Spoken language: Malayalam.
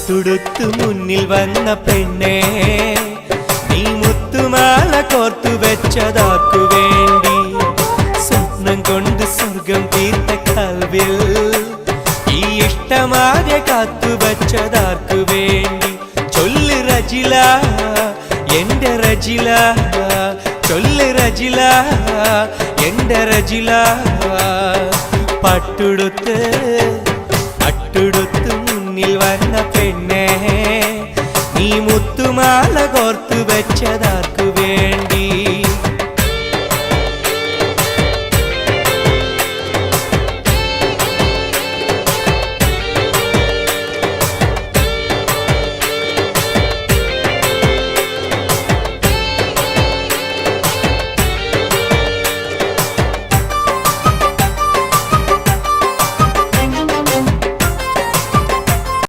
പട്ടുടുത്തു മുന്നിൽ വന്ന പെണ്ണേ, നീ മുത്തുമാല കോർത്തു വെച്ചതാർക്കു വേണ്ടി? സ്വപ്നം കൊണ്ട് സ്വർഗം തീർത്ത കൽവിൽ ഈ ഇഷ്ടമാകെ കാത്തു വെച്ചതാർക്കു വേണ്ടി? ചൊല്ല് റജില, എന്റെ റജില, ചൊല്ല് റജില, എന്റെ റജില. പട്ടുടുത്ത് മുന്നിൽ വന്ന